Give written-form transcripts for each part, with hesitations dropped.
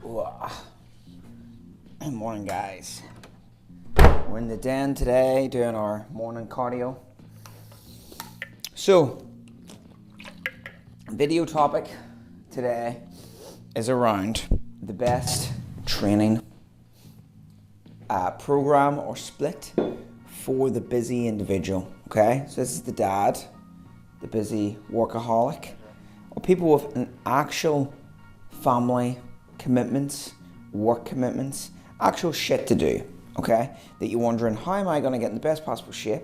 Good morning, guys. We're in the den today doing our morning cardio. So, video topic today is around the best training program or split for the busy individual. Okay, so this is the dad, the busy workaholic, or people with an actual family commitments, work commitments, actual shit to do, okay? That you're wondering, how am I going to get in the best possible shape?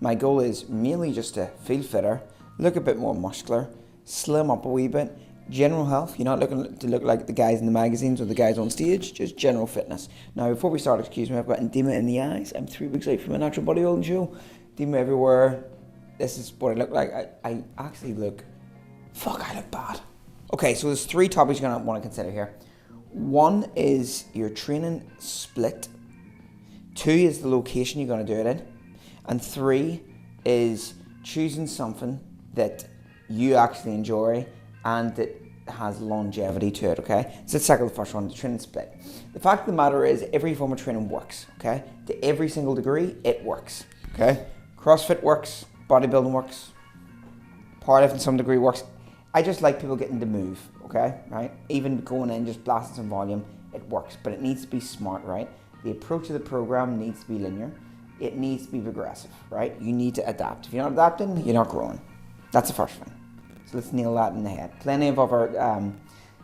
My goal is merely just to feel fitter, look a bit more muscular, slim up a wee bit, general health. You're not looking to look like the guys in the magazines or the guys on stage, just general fitness. Now, before we start, excuse me, I've got edema in the eyes. I'm 3 weeks out from a natural bodybuilding show. Edema everywhere. This is what I look like. I actually look, I look bad. Okay, so there's 3 topics you're going to want to consider here. 1 is your training split. 2 is the location you're going to do it in. And 3 is choosing something that you actually enjoy and that has longevity to it, okay? So let's tackle the first one, the training split. The fact of the matter is every form of training works, okay? To every single degree, it works, okay? CrossFit works, bodybuilding works, powerlifting to some degree works. I just like people getting to move, okay, right? Even going in, just blasting some volume, it works, but it needs to be smart, right? The approach of the program needs to be linear. It needs to be progressive, right? You need to adapt. If you're not adapting, you're not growing. That's the first thing. So let's nail that in the head. Plenty of other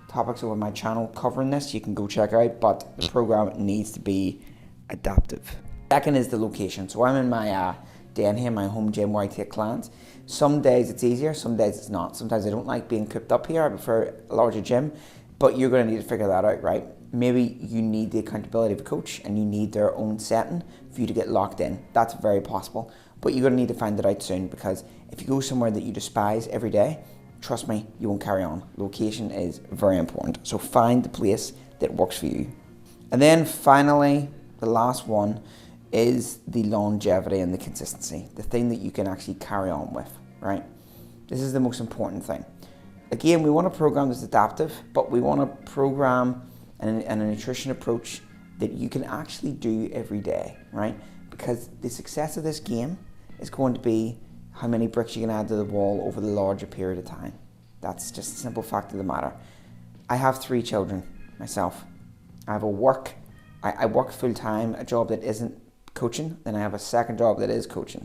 topics over my channel covering this, you can go check out, but the program needs to be adaptive. Second is the location. So I'm in my den here, my home gym where I take clients. Some days it's easier, some days it's not. Sometimes I don't like being cooped up here. I prefer a larger gym, but you're going to need to figure that out, right? Maybe you need the accountability of a coach and you need their own setting for you to get locked in. That's very possible, but you're going to need to find it out soon, because if you go somewhere that you despise every day, trust me, you won't carry on. Location is very important. So find the place that works for you. And then finally, the last one is the longevity and the consistency, the thing that you can actually carry on with, right? This is the most important thing. Again, we want a program that's adaptive, but we want a program and a nutrition approach that you can actually do every day, right? Because the success of this game is going to be how many bricks you can add to the wall over the larger period of time. That's just a simple fact of the matter. I have 3 children myself. I work full time, a job that isn't coaching, then I have a second job that is coaching.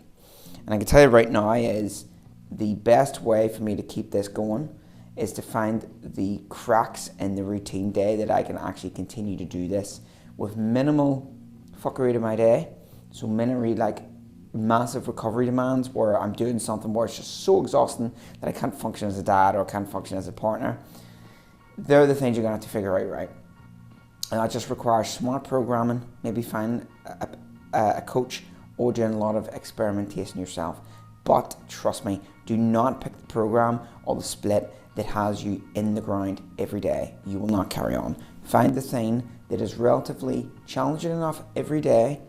And I can tell you right now is the best way for me to keep this going is to find the cracks in the routine day that I can actually continue to do this with minimal fuckery to my day. So minimal, like massive recovery demands where I'm doing something where it's just so exhausting that I can't function as a dad or can't function as a partner. They're the things you're gonna have to figure out, right? And that just requires smart programming, maybe find a coach or doing a lot of experimentation yourself. But trust me, do not pick the program or the split that has you in the ground every day. You will not carry on. Find the thing that is relatively challenging enough every day,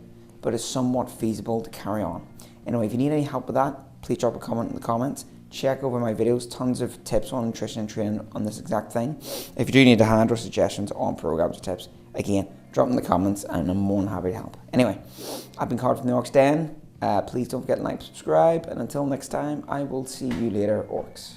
but is somewhat feasible to carry on. Anyway, if you need any help with that, please drop a comment in the comments. Check over my videos, tons of tips on nutrition and training on this exact thing. If you do need a hand or suggestions on programs or tips, again, drop them in the comments and I'm more than happy to help. Anyway, I've been Carl from the Orcs Den. Please don't forget to like, subscribe, and until next time, I will see you later, Orcs.